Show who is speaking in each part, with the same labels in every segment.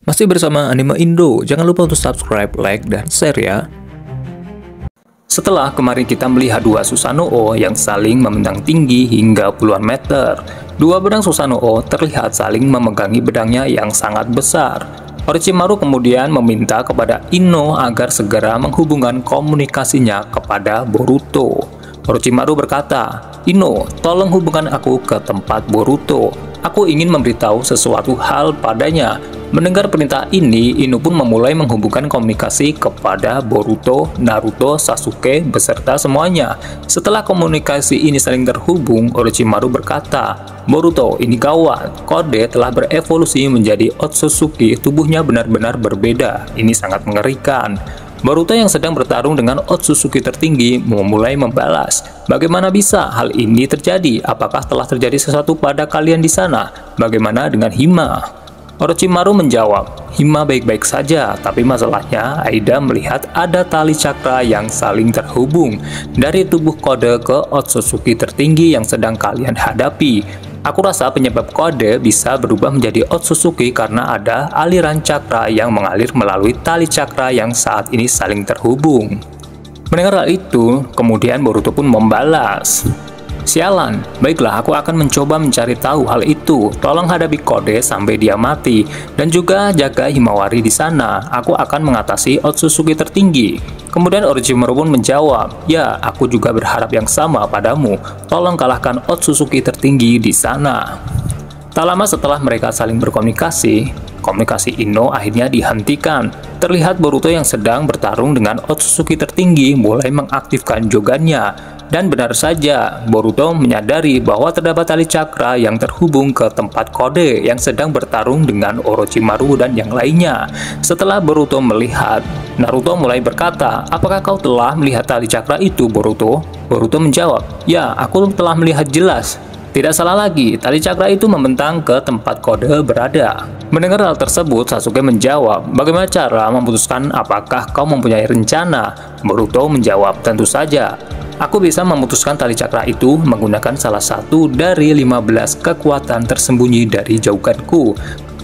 Speaker 1: Masih bersama Anime Indo, jangan lupa untuk subscribe, like, dan share ya. Setelah kemarin kita melihat dua Susanoo yang saling memandang tinggi hingga puluhan meter, dua pedang Susanoo terlihat saling memegangi pedangnya yang sangat besar. Orochimaru kemudian meminta kepada Ino agar segera menghubungkan komunikasinya kepada Boruto. Orochimaru berkata, "Ino, tolong hubungkan aku ke tempat Boruto. Aku ingin memberitahu sesuatu hal padanya." Mendengar perintah ini, Ino pun memulai menghubungkan komunikasi kepada Boruto, Naruto, Sasuke, beserta semuanya. Setelah komunikasi ini saling terhubung, Orochimaru berkata, "Boruto, ini gawat. Kode telah berevolusi menjadi Otsutsuki, tubuhnya benar-benar berbeda. Ini sangat mengerikan." Boruto yang sedang bertarung dengan Otsutsuki tertinggi memulai membalas, "Bagaimana bisa hal ini terjadi? Apakah telah terjadi sesuatu pada kalian di sana? Bagaimana dengan Hima?" Orochimaru menjawab, "Hima baik-baik saja, tapi masalahnya Aida melihat ada tali cakra yang saling terhubung dari tubuh kode ke Otsutsuki tertinggi yang sedang kalian hadapi. Aku rasa penyebab kode bisa berubah menjadi Otsutsuki karena ada aliran cakra yang mengalir melalui tali cakra yang saat ini saling terhubung." Mendengar hal itu, kemudian Boruto pun membalas, "Sialan, baiklah aku akan mencoba mencari tahu hal itu. Tolong hadapi kode sampai dia mati, dan juga jaga Himawari di sana. Aku akan mengatasi Otsutsuki tertinggi." Kemudian Orochimaru pun menjawab, "Ya, aku juga berharap yang sama padamu. Tolong kalahkan Otsutsuki tertinggi di sana." Tak lama setelah mereka saling berkomunikasi, komunikasi Ino akhirnya dihentikan. Terlihat Boruto yang sedang bertarung dengan Otsutsuki tertinggi mulai mengaktifkan jogannya. Dan benar saja, Boruto menyadari bahwa terdapat tali cakra yang terhubung ke tempat kode yang sedang bertarung dengan Orochimaru dan yang lainnya. Setelah Boruto melihat, Naruto mulai berkata, "Apakah kau telah melihat tali cakra itu, Boruto?" Boruto menjawab, "Ya, aku telah melihat jelas." Tidak salah lagi, tali cakra itu membentang ke tempat kode berada. Mendengar hal tersebut, Sasuke menjawab, "Bagaimana cara memutuskan apakah kau mempunyai rencana?" Boruto menjawab, "Tentu saja. Aku bisa memutuskan tali cakra itu menggunakan salah satu dari 15 kekuatan tersembunyi dari jauganku."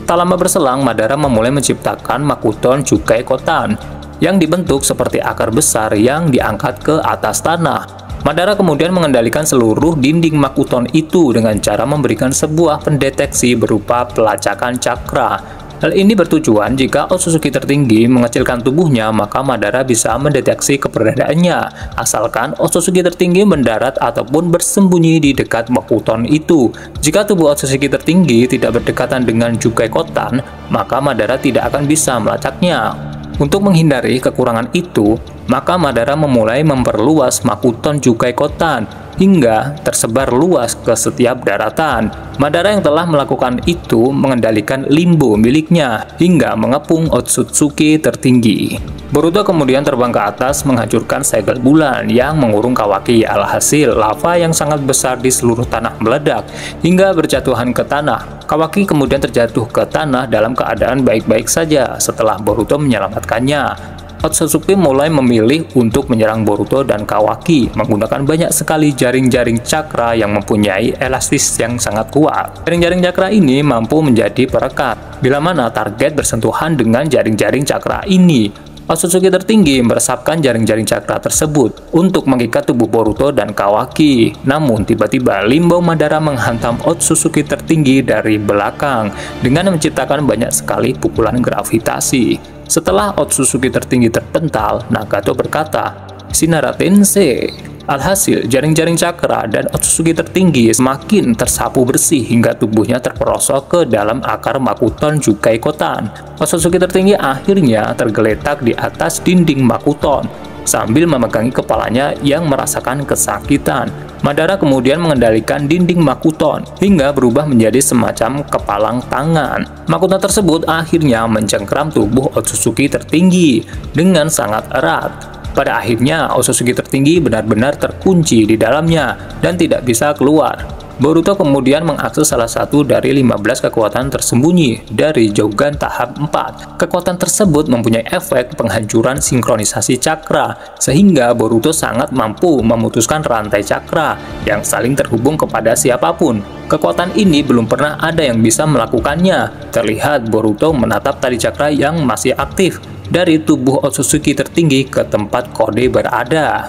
Speaker 1: Tak lama berselang, Madara memulai menciptakan Makuton Chukai Kotan yang dibentuk seperti akar besar yang diangkat ke atas tanah. Madara kemudian mengendalikan seluruh dinding Makuton itu dengan cara memberikan sebuah pendeteksi berupa pelacakan cakra. Hal ini bertujuan jika Otsutsuki tertinggi mengecilkan tubuhnya, maka Madara bisa mendeteksi keberadaannya, asalkan Otsutsuki tertinggi mendarat ataupun bersembunyi di dekat Makuton itu. Jika tubuh Otsutsuki tertinggi tidak berdekatan dengan Chukai Kotan, maka Madara tidak akan bisa melacaknya. Untuk menghindari kekurangan itu, maka Madara memulai memperluas Makuton Chukai Kotan hingga tersebar luas ke setiap daratan. Madara yang telah melakukan itu mengendalikan limbo miliknya hingga mengepung Otsutsuki tertinggi. Boruto kemudian terbang ke atas menghancurkan segel bulan yang mengurung Kawaki. Alhasil, lava yang sangat besar di seluruh tanah meledak hingga berjatuhan ke tanah. Kawaki kemudian terjatuh ke tanah dalam keadaan baik-baik saja setelah Boruto menyelamatkannya. Otsutsuki mulai memilih untuk menyerang Boruto dan Kawaki menggunakan banyak sekali jaring-jaring cakra yang mempunyai elastis yang sangat kuat. Jaring-jaring cakra ini mampu menjadi perekat bila mana target bersentuhan dengan jaring-jaring cakra ini. Otsutsuki tertinggi meresapkan jaring-jaring cakra tersebut untuk mengikat tubuh Boruto dan Kawaki. Namun tiba-tiba limbo Madara menghantam Otsutsuki tertinggi dari belakang dengan menciptakan banyak sekali pukulan gravitasi. Setelah Otsutsuki tertinggi terpental, Nagato berkata, "Shinara Tensei." Alhasil, jaring-jaring cakra dan Otsutsuki tertinggi semakin tersapu bersih hingga tubuhnya terperosok ke dalam akar Makuton Chukai Kotan. Otsutsuki tertinggi akhirnya tergeletak di atas dinding Makuton sambil memegangi kepalanya yang merasakan kesakitan. Madara kemudian mengendalikan dinding Makuton hingga berubah menjadi semacam kepalang tangan. Makuton tersebut akhirnya mencengkram tubuh Otsutsuki tertinggi dengan sangat erat. Pada akhirnya, Otsutsuki tertinggi benar-benar terkunci di dalamnya dan tidak bisa keluar. Boruto kemudian mengakses salah satu dari 15 kekuatan tersembunyi dari Jougan tahap 4. Kekuatan tersebut mempunyai efek penghancuran sinkronisasi cakra, sehingga Boruto sangat mampu memutuskan rantai cakra yang saling terhubung kepada siapapun. Kekuatan ini belum pernah ada yang bisa melakukannya. Terlihat Boruto menatap tali cakra yang masih aktif dari tubuh Otsutsuki tertinggi ke tempat kode berada.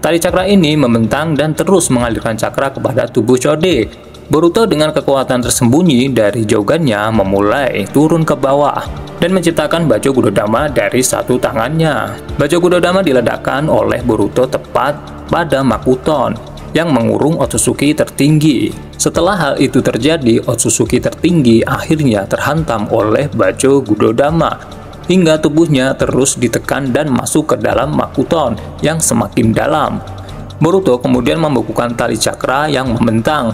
Speaker 1: Tali cakra ini membentang dan terus mengalirkan cakra kepada tubuh Chode. Boruto dengan kekuatan tersembunyi dari Jougannya memulai turun ke bawah dan menciptakan Bajo Gudodama dari satu tangannya. Bajo Gudodama diledakkan oleh Boruto tepat pada Makuton yang mengurung Otsutsuki tertinggi. Setelah hal itu terjadi, Otsutsuki tertinggi akhirnya terhantam oleh Bajo Gudodama hingga tubuhnya terus ditekan dan masuk ke dalam Makuton yang semakin dalam. Boruto kemudian membekukan tali cakra yang membentang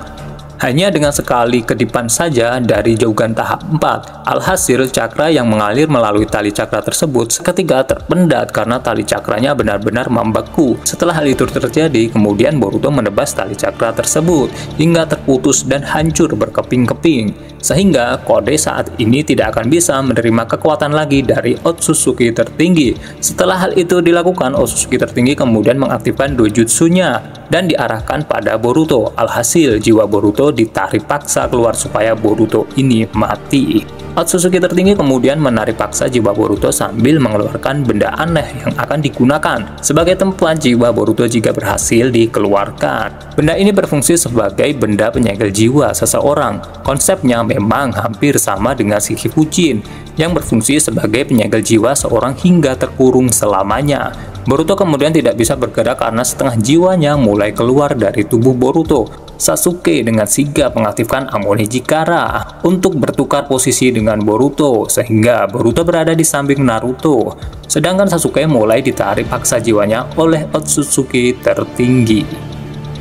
Speaker 1: hanya dengan sekali kedipan saja dari Jougan tahap 4. Alhasil, cakra yang mengalir melalui tali cakra tersebut seketika terpendat karena tali cakranya benar-benar membeku. Setelah hal itu terjadi, kemudian Boruto menebas tali cakra tersebut hingga terputus dan hancur berkeping-keping, sehingga kode saat ini tidak akan bisa menerima kekuatan lagi dari Otsutsuki tertinggi. Setelah hal itu dilakukan, Otsutsuki tertinggi kemudian mengaktifkan dojutsunya dan diarahkan pada Boruto. Alhasil, jiwa Boruto ditarik paksa keluar supaya Boruto ini mati. Otsutsuki tertinggi kemudian menarik paksa jiwa Boruto sambil mengeluarkan benda aneh yang akan digunakan sebagai tempat jiwa Boruto jika berhasil dikeluarkan. Benda ini berfungsi sebagai benda penyegel jiwa seseorang. Konsepnya memang hampir sama dengan Shikifuchin yang berfungsi sebagai penyegel jiwa seorang hingga terkurung selamanya. Boruto kemudian tidak bisa bergerak karena setengah jiwanya mulai keluar dari tubuh Boruto. Sasuke dengan sigap mengaktifkan Amoniji Kara untuk bertukar posisi dengan Boruto, sehingga Boruto berada di samping Naruto, sedangkan Sasuke mulai ditarik paksa jiwanya oleh Otsutsuki tertinggi.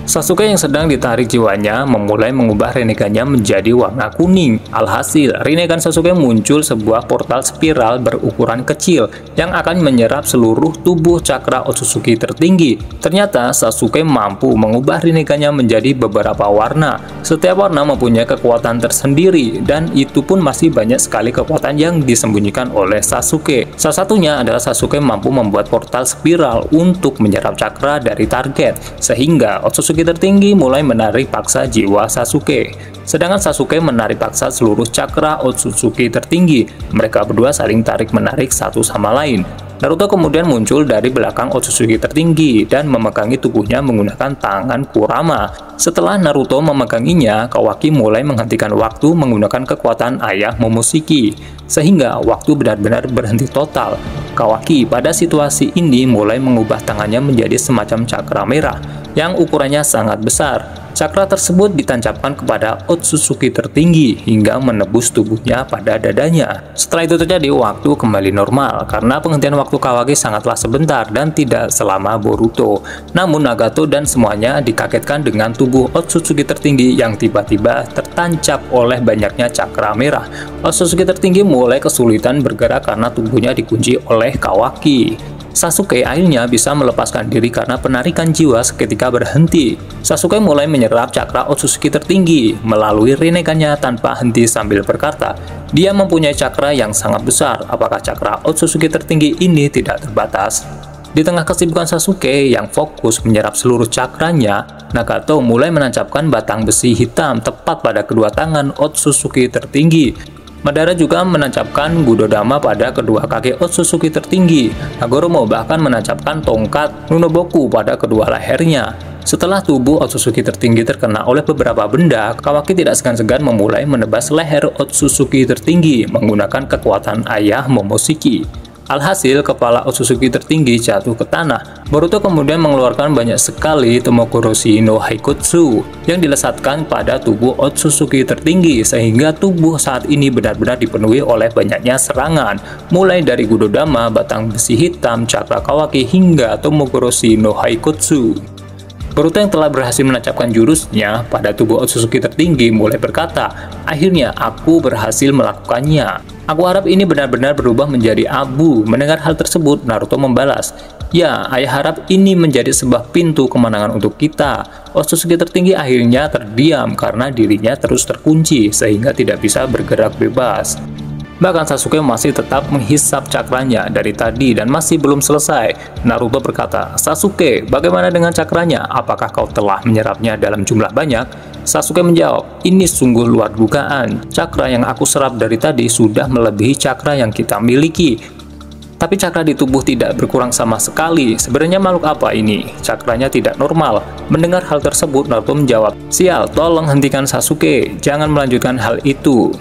Speaker 1: Sasuke yang sedang ditarik jiwanya memulai mengubah Rinnegan-nya menjadi warna kuning. Alhasil, Rinnegan Sasuke muncul sebuah portal spiral berukuran kecil yang akan menyerap seluruh tubuh cakra Otsutsuki tertinggi. Ternyata Sasuke mampu mengubah Rinnegan-nya menjadi beberapa warna. Setiap warna mempunyai kekuatan tersendiri dan itu pun masih banyak sekali kekuatan yang disembunyikan oleh Sasuke. Salah satunya adalah Sasuke mampu membuat portal spiral untuk menyerap cakra dari target, sehingga Otsutsuki tertinggi mulai menarik paksa jiwa Sasuke. Sedangkan Sasuke menarik paksa seluruh cakra Otsutsuki tertinggi. Mereka berdua saling tarik-menarik satu sama lain. Naruto kemudian muncul dari belakang Otsutsuki tertinggi dan memegangi tubuhnya menggunakan tangan Kurama. Setelah Naruto memeganginya, Kawaki mulai menghentikan waktu menggunakan kekuatan ayah Momoshiki, sehingga waktu benar-benar berhenti total. Kawaki pada situasi ini mulai mengubah tangannya menjadi semacam cakra merah yang ukurannya sangat besar. Cakra tersebut ditancapkan kepada Otsutsuki tertinggi hingga menebus tubuhnya pada dadanya. Setelah itu terjadi, waktu kembali normal karena penghentian waktu Kawaki sangatlah sebentar dan tidak selama Boruto. Namun Nagato dan semuanya dikagetkan dengan tubuh Otsutsuki tertinggi yang tiba-tiba tertancap oleh banyaknya cakra merah. Otsutsuki tertinggi mulai kesulitan bergerak karena tubuhnya dikunci oleh Kawaki. Sasuke akhirnya bisa melepaskan diri karena penarikan jiwa seketika berhenti. Sasuke mulai menyerap cakra Otsutsuki tertinggi melalui Rinnegan-nya tanpa henti sambil berkata, dia mempunyai cakra yang sangat besar. Apakah cakra Otsutsuki tertinggi ini tidak terbatas? Di tengah kesibukan Sasuke yang fokus menyerap seluruh cakranya, Nagato mulai menancapkan batang besi hitam tepat pada kedua tangan Otsutsuki tertinggi. Madara juga menancapkan Gudodama pada kedua kaki Otsutsuki tertinggi. Hagoromo bahkan menancapkan tongkat Nunoboku pada kedua lehernya. Setelah tubuh Otsutsuki tertinggi terkena oleh beberapa benda, Kawaki tidak segan-segan memulai menebas leher Otsutsuki tertinggi menggunakan kekuatan ayah Momoshiki. Alhasil, kepala Otsutsuki tertinggi jatuh ke tanah. Boruto kemudian mengeluarkan banyak sekali Tomokoroshi no Haikutsu yang dilesatkan pada tubuh Otsutsuki tertinggi, sehingga tubuh saat ini benar-benar dipenuhi oleh banyaknya serangan, mulai dari Gudodama, batang besi hitam, cakra Kawaki, hingga Tomokoroshi no Haikutsu. Boruto yang telah berhasil menancapkan jurusnya pada tubuh Otsutsuki tertinggi mulai berkata, akhirnya aku berhasil melakukannya. Aku harap ini benar-benar berubah menjadi abu. Mendengar hal tersebut, Naruto membalas, Ya, ayah harap ini menjadi sebuah pintu kemenangan untuk kita. Otsutsuki tertinggi akhirnya terdiam karena dirinya terus terkunci sehingga tidak bisa bergerak bebas. Bahkan Sasuke masih tetap menghisap cakranya dari tadi dan masih belum selesai. Naruto berkata, "Sasuke, bagaimana dengan cakranya? Apakah kau telah menyerapnya dalam jumlah banyak?" Sasuke menjawab, "Ini sungguh luar dugaan. Cakra yang aku serap dari tadi sudah melebihi cakra yang kita miliki. Tapi cakra di tubuh tidak berkurang sama sekali. Sebenarnya makhluk apa ini? Cakranya tidak normal." Mendengar hal tersebut, Naruto menjawab, "Sial, tolong hentikan Sasuke. Jangan melanjutkan hal itu.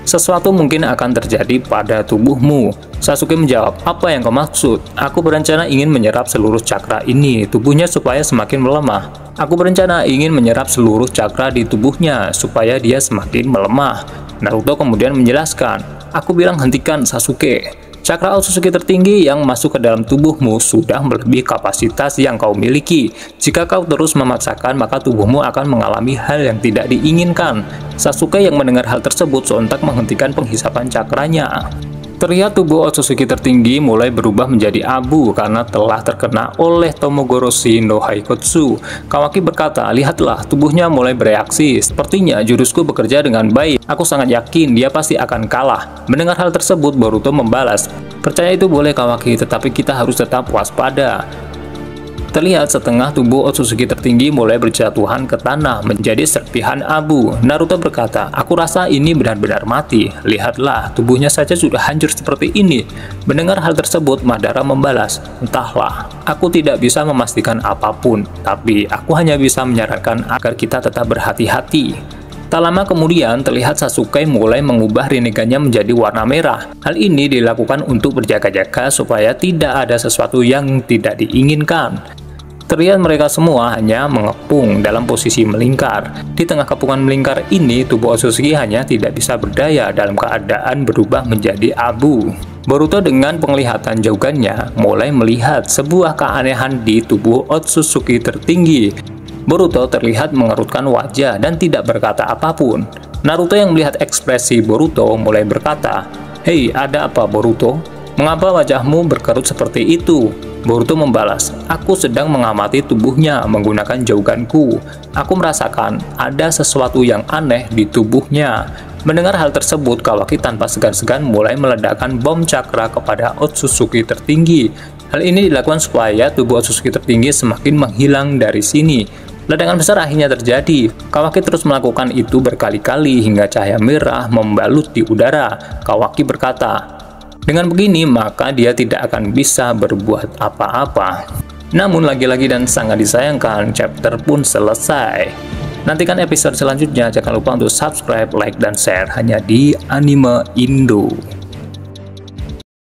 Speaker 1: Sesuatu mungkin akan terjadi pada tubuhmu." Sasuke menjawab, "Apa yang kau maksud? Aku berencana ingin menyerap seluruh cakra ini, tubuhnya supaya semakin melemah. Aku berencana ingin menyerap seluruh cakra di tubuhnya, supaya dia semakin melemah." Naruto kemudian menjelaskan, "Aku bilang hentikan Sasuke. Cakra Otsutsuki tertinggi yang masuk ke dalam tubuhmu sudah melebihi kapasitas yang kau miliki. Jika kau terus memaksakan, maka tubuhmu akan mengalami hal yang tidak diinginkan." Sasuke yang mendengar hal tersebut sontak menghentikan penghisapan cakranya. Terlihat tubuh Otsutsuki tertinggi mulai berubah menjadi abu karena telah terkena oleh Tomogoroshi no Haikotsu. Kawaki berkata, "Lihatlah, tubuhnya mulai bereaksi. Sepertinya jurusku bekerja dengan baik. Aku sangat yakin dia pasti akan kalah." Mendengar hal tersebut, Boruto membalas, "Percaya itu boleh Kawaki, tetapi kita harus tetap waspada." Terlihat setengah tubuh Otsutsuki tertinggi mulai berjatuhan ke tanah menjadi serpihan abu. Naruto berkata, "Aku rasa ini benar-benar mati. Lihatlah, tubuhnya saja sudah hancur seperti ini." Mendengar hal tersebut, Madara membalas, "Entahlah, aku tidak bisa memastikan apapun, tapi aku hanya bisa menyarankan agar kita tetap berhati-hati." Tak lama kemudian, terlihat Sasuke mulai mengubah Rinnegan-nya menjadi warna merah. Hal ini dilakukan untuk berjaga-jaga supaya tidak ada sesuatu yang tidak diinginkan. Terlihat mereka semua hanya mengepung dalam posisi melingkar. Di tengah kepungan melingkar ini, tubuh Otsutsuki hanya tidak bisa berdaya dalam keadaan berubah menjadi abu. Boruto dengan penglihatan jaugannya mulai melihat sebuah keanehan di tubuh Otsutsuki tertinggi. Boruto terlihat mengerutkan wajah dan tidak berkata apapun. Naruto yang melihat ekspresi Boruto mulai berkata, "Hei, ada apa Boruto? Mengapa wajahmu berkerut seperti itu?" Boruto membalas, "Aku sedang mengamati tubuhnya menggunakan jauganku. Aku merasakan ada sesuatu yang aneh di tubuhnya." Mendengar hal tersebut, Kawaki tanpa segan-segan mulai meledakkan bom cakra kepada Otsutsuki tertinggi. Hal ini dilakukan supaya tubuh Otsutsuki tertinggi semakin menghilang dari sini. Ledakan besar akhirnya terjadi. Kawaki terus melakukan itu berkali-kali hingga cahaya merah membalut di udara. Kawaki berkata, "Dengan begini, maka dia tidak akan bisa berbuat apa-apa." Namun lagi-lagi dan sangat disayangkan, chapter pun selesai. Nantikan episode selanjutnya. Jangan lupa untuk subscribe, like, dan share hanya di Anime Indo.